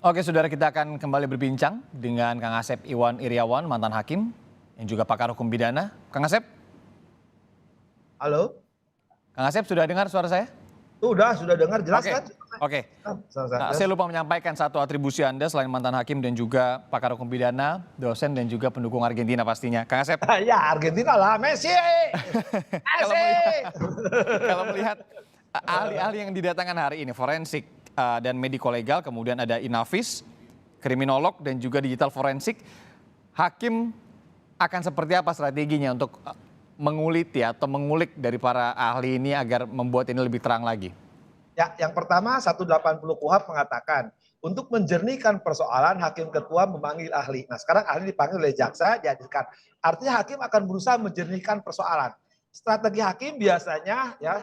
Oke, saudara, kita akan kembali berbincang dengan Kang Asep Iwan Iriawan, mantan hakim, yang juga pakar hukum pidana. Kang Asep, Halo? Kang Asep sudah dengar suara saya? Sudah dengar jelas Oke, kan? oke. Jelas. Saya lupa menyampaikan satu atribusi Anda selain mantan hakim dan juga pakar hukum pidana, dosen dan juga pendukung Argentina pastinya. Kang Asep, Ya Argentina lah, Messi! kalau Messi! melihat kalau melihat ahli-ahli yang didatangkan hari ini, forensik dan mediko legal, kemudian ada Inavis, kriminolog dan juga digital forensik, hakim akan seperti apa strateginya untuk menguliti atau mengulik dari para ahli ini agar membuat ini lebih terang lagi? Ya, yang pertama 180 KUHP mengatakan untuk menjernihkan persoalan hakim ketua memanggil ahli. Nah, sekarang ahli dipanggil oleh jaksa dihadirkan. Artinya hakim akan berusaha menjernihkan persoalan. Strategi hakim biasanya ya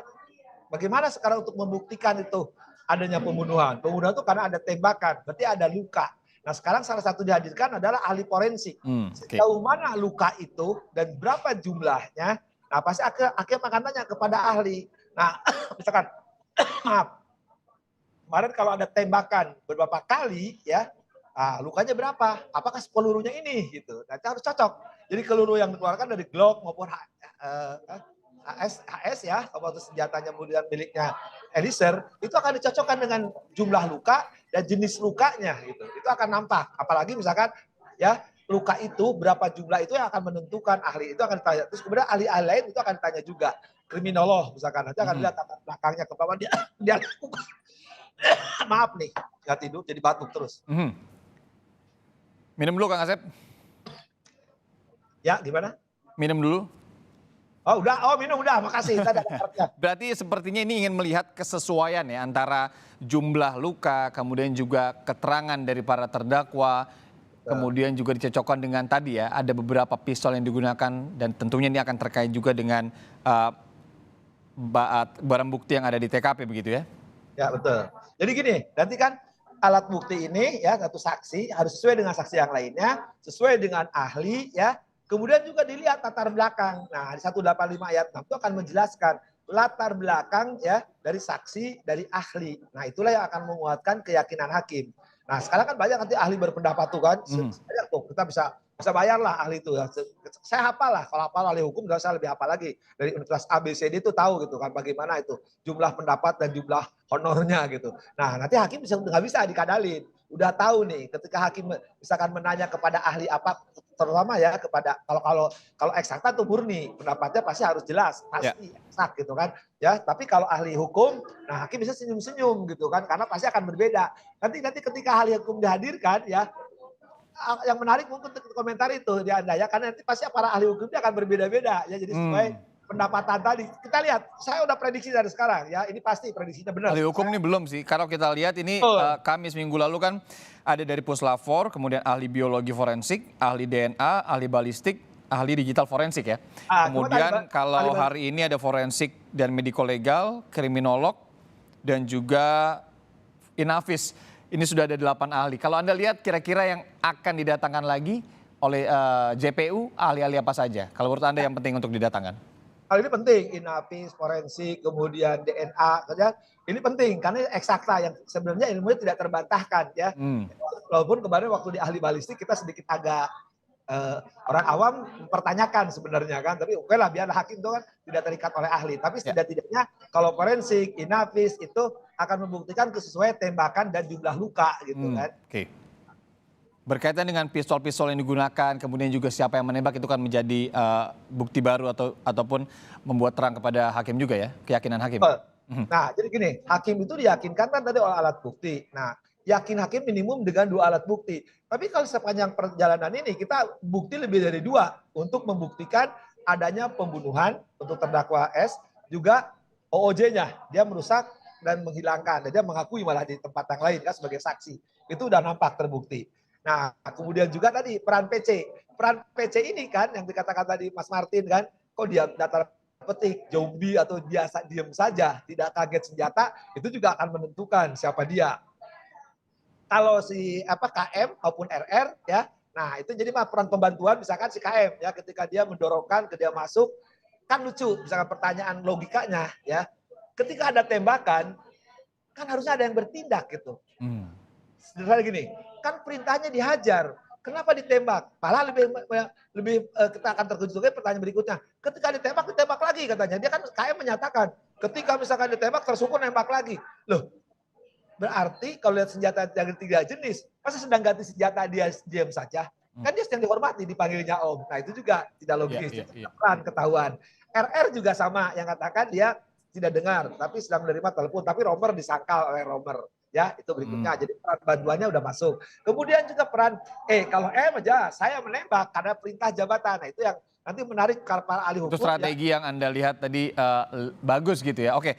bagaimana sekarang untuk membuktikan itu adanya pembunuhan. Pembunuhan itu karena ada tembakan, berarti ada luka. Nah, sekarang salah satu dihadirkan adalah ahli forensik. Oke. Sejauh mana luka itu dan berapa jumlahnya? Nah, pasti hakim akan tanya kepada ahli. Nah, misalkan maaf, kemarin kalau ada tembakan beberapa kali ya, lukanya berapa? Apakah pelurunya ini gitu. Nanti harus cocok. Jadi peluru yang dikeluarkan dari Glock maupun HS ya, kalau itu senjatanya kemudian miliknya Eliezer, itu akan dicocokkan dengan jumlah luka dan jenis lukanya gitu. Itu akan nampak. Apalagi misalkan ya luka itu berapa jumlah itu yang akan menentukan, ahli itu akan ditanya. Terus kemudian ahli-ahli lain itu akan ditanya juga. Kriminolog misalkan nanti akan lihat latar belakangnya ke bawah dia lakukan. Maaf nih, nggak tidur jadi batuk terus. Minum dulu Kang Asep, Ya gimana? minum dulu. Oh udah, oh minum udah, makasih. Tadi ada kartunya. Berarti sepertinya ini ingin melihat kesesuaian ya antara jumlah luka, kemudian juga keterangan dari para terdakwa, kemudian juga dicocokkan dengan tadi ya, ada beberapa pistol yang digunakan dan tentunya ini akan terkait juga dengan uh, barang bukti yang ada di TKP begitu ya? Ya betul. Jadi gini, nanti kan alat bukti ini ya satu saksi harus sesuai dengan saksi yang lainnya, sesuai dengan ahli ya. Kemudian juga dilihat latar belakang. Nah, di 185 ayat 6 itu akan menjelaskan latar belakang ya dari saksi, dari ahli. Nah, itulah yang akan menguatkan keyakinan hakim. Nah, sekarang kan banyak nanti ahli berpendapat tuh kan. Banyak tuh, kita bisa bayar lah ahli itu ya. Saya hafal lah, kalau hafal ahli hukum saya lebih hafal lagi. Dari Universitas ABCD itu tahu gitu kan bagaimana itu jumlah pendapat dan jumlah honornya gitu. Nah, nanti hakim nggak bisa dikadalin. Udah tahu nih, ketika hakim misalkan menanya kepada ahli apa, terutama ya kepada kalau eksakta tuh murni, pendapatnya pasti harus jelas, Ya. pasti eksak gitu kan. Ya, tapi kalau ahli hukum, nah hakim bisa senyum-senyum gitu kan, karena pasti akan berbeda. Nanti ketika ahli hukum dihadirkan ya, yang menarik mungkin untuk komentar itu di Anda ya, karena nanti pasti para ahli hukumnya akan berbeda-beda ya, jadi sesuai pendapatan tadi. Kita lihat, saya udah prediksi dari sekarang ya, ini pasti prediksinya benar. Ahli hukum ini belum sih, kalau kita lihat ini Kamis minggu lalu kan ada dari Puslapfor, kemudian ahli biologi forensik, ahli DNA, ahli balistik, ahli digital forensik ya. Kemudian kalau hari ini ada forensik dan mediko legal, kriminolog, dan juga Inavis. Ini sudah ada 8 ahli. Kalau Anda lihat kira-kira yang akan didatangkan lagi oleh JPU, ahli-ahli apa saja? Kalau menurut Anda yang penting untuk didatangkan? Hal ini penting, Inavis, forensik, kemudian DNA, saja ini penting karena eksakta yang sebenarnya ilmunya tidak terbantahkan ya. Walaupun kemarin waktu di ahli balistik kita sedikit agak orang awam mempertanyakan sebenarnya kan, tapi oke lah biar hakim itu kan tidak terikat oleh ahli. Tapi setidak-tidaknya kalau forensik, Inavis itu akan membuktikan kesesuaian tembakan dan jumlah luka gitu kan. Oke. Berkaitan dengan pistol-pistol yang digunakan, kemudian juga siapa yang menembak itu kan menjadi bukti baru ataupun membuat terang kepada hakim juga ya, keyakinan hakim. Nah, jadi gini, hakim itu diyakinkan kan tadi oleh alat bukti. Nah, yakin hakim minimum dengan 2 alat bukti. Tapi kalau sepanjang perjalanan ini kita bukti lebih dari 2 untuk membuktikan adanya pembunuhan untuk terdakwa S, juga OOJ-nya, dia merusak dan menghilangkan. Dan dia mengakui malah di tempat yang lain kan sebagai saksi. Itu udah nampak terbukti. Nah, kemudian juga tadi peran PC. Peran PC ini kan yang dikatakan tadi Mas Martin kan, kok dia data petik zombie atau biasa diem saja, tidak kaget senjata, itu juga akan menentukan siapa dia. Kalau si KM maupun RR ya, nah itu jadi peran pembantuan misalkan si KM ya, ketika dia mendorongkan ke dia masuk, kan lucu misalkan pertanyaan logikanya ya. Ketika ada tembakan, kan harusnya ada yang bertindak gitu. sederhana gini, kan perintahnya dihajar. Kenapa ditembak? Malah kita akan terkejut juga pertanyaan berikutnya. Ketika ditembak lagi katanya. Dia kan KM menyatakan, ketika misalkan ditembak tersungkur nembak lagi. Loh, berarti kalau lihat senjata yang 3 jenis, masa sedang ganti senjata dia diam saja? Kan dia sedang dihormati dipanggilnya Om. Nah itu juga tidak logis. Peran ketahuan. RR juga sama yang katakan dia tidak dengar, tapi sedang menerima telepon, tapi Romer disangkal oleh Romer. Ya, itu berikutnya. Jadi peran bantuannya udah masuk. Kemudian juga peran kalau aja saya menembak karena perintah jabatan. Nah, itu yang nanti menarik para ahli hukum. Itu strategi yang Anda lihat tadi bagus gitu ya. Oke.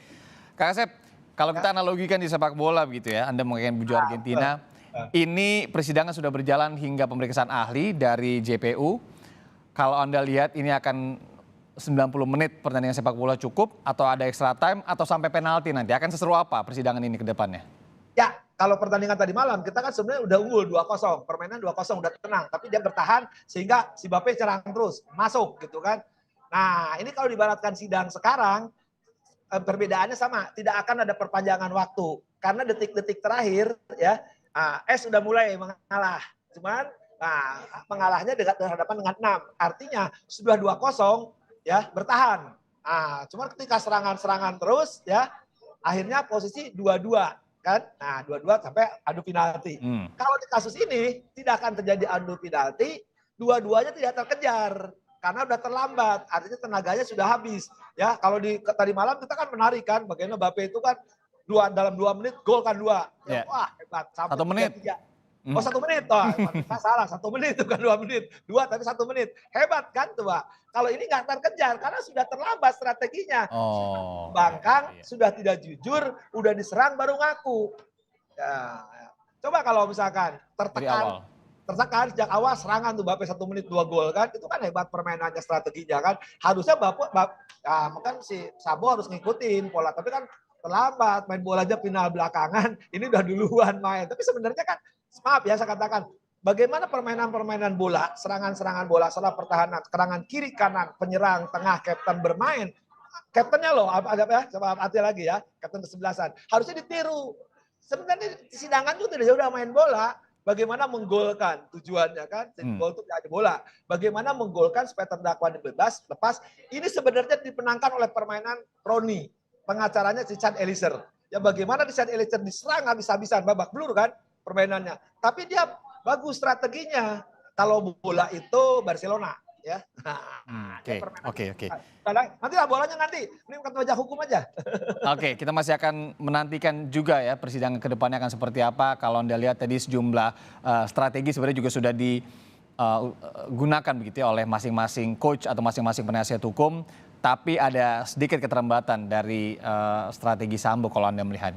Kak Asep, kalau kita analogikan di sepak bola begitu ya, Anda mengatakan buju Argentina. Ini persidangan sudah berjalan hingga pemeriksaan ahli dari JPU. Kalau Anda lihat ini akan 90 menit pertandingan sepak bola cukup atau ada extra time atau sampai penalti nanti? Akan seseru apa persidangan ini ke depannya? Ya, kalau pertandingan tadi malam kita kan sebenarnya udah unggul 2-0, permainan 2-0 udah tenang, tapi dia bertahan sehingga si Mbappe serang terus, masuk gitu kan. Nah, ini kalau dibaratkan sidang sekarang perbedaannya sama, tidak akan ada perpanjangan waktu karena detik-detik terakhir ya S sudah mulai mengalah. Cuman mengalahnya berhadapan dengan 6. Artinya sudah 2-0 ya bertahan. Cuman ketika serangan-serangan terus ya akhirnya posisi 2-2 kan. Nah, 2-2 sampai adu penalti. Kalau di kasus ini tidak akan terjadi adu penalti, dua-duanya tidak terkejar karena udah terlambat. Artinya tenaganya sudah habis. Ya, kalau tadi malam kita kan menarik kan bagaimana Mbappe itu kan dalam 2 menit gol kan 2. Ya, wah, hebat. Sampai 1 menit. 3. Oh 1 menit, salah 1 menit bukan 2 menit, 2 tapi 1 menit, hebat kan tuh Pak. Kalau ini nggak terkejar karena sudah terlambat strateginya. Bangkang sudah tidak jujur, udah diserang baru ngaku. Ya, coba kalau misalkan tertekan sejak awal serangan tuh Mbappe 1 menit 2 gol kan, itu kan hebat permainannya strateginya kan. Harusnya kan si Sabo harus ngikutin pola, tapi kan terlambat main bola aja final belakangan, ini udah duluan main. Tapi sebenarnya kan maaf ya saya katakan, bagaimana permainan-permainan bola, serangan-serangan bola, salah pertahanan, serangan kiri kanan, penyerang, tengah, kapten bermain. Kaptennya loh, coba hati lagi ya, kapten kesebelasan. Harusnya ditiru. Sebenarnya sidangan juga tidak jauh udah main bola. Bagaimana menggolkan tujuannya kan, gol itu tidak ada bola. Bagaimana menggolkan supaya terdakwa dibebas, lepas. Ini sebenarnya dipenangkan oleh permainan Roni, pengacaranya si Chan Eliser. Ya bagaimana di Chan Eliser diserang habis-habisan, babak belur kan permainannya. Tapi dia bagus strateginya. Kalau bola itu Barcelona ya. Oke. Nanti lah bolanya nanti. Ini bukan wajah hukum aja. Oke, kita masih akan menantikan juga ya persidangan ke depannya akan seperti apa. Kalau Anda lihat tadi sejumlah strategi sebenarnya juga sudah digunakan begitu ya oleh masing-masing coach atau masing-masing penasihat hukum. Tapi ada sedikit keterlambatan dari strategi Sambo kalau Anda melihatnya.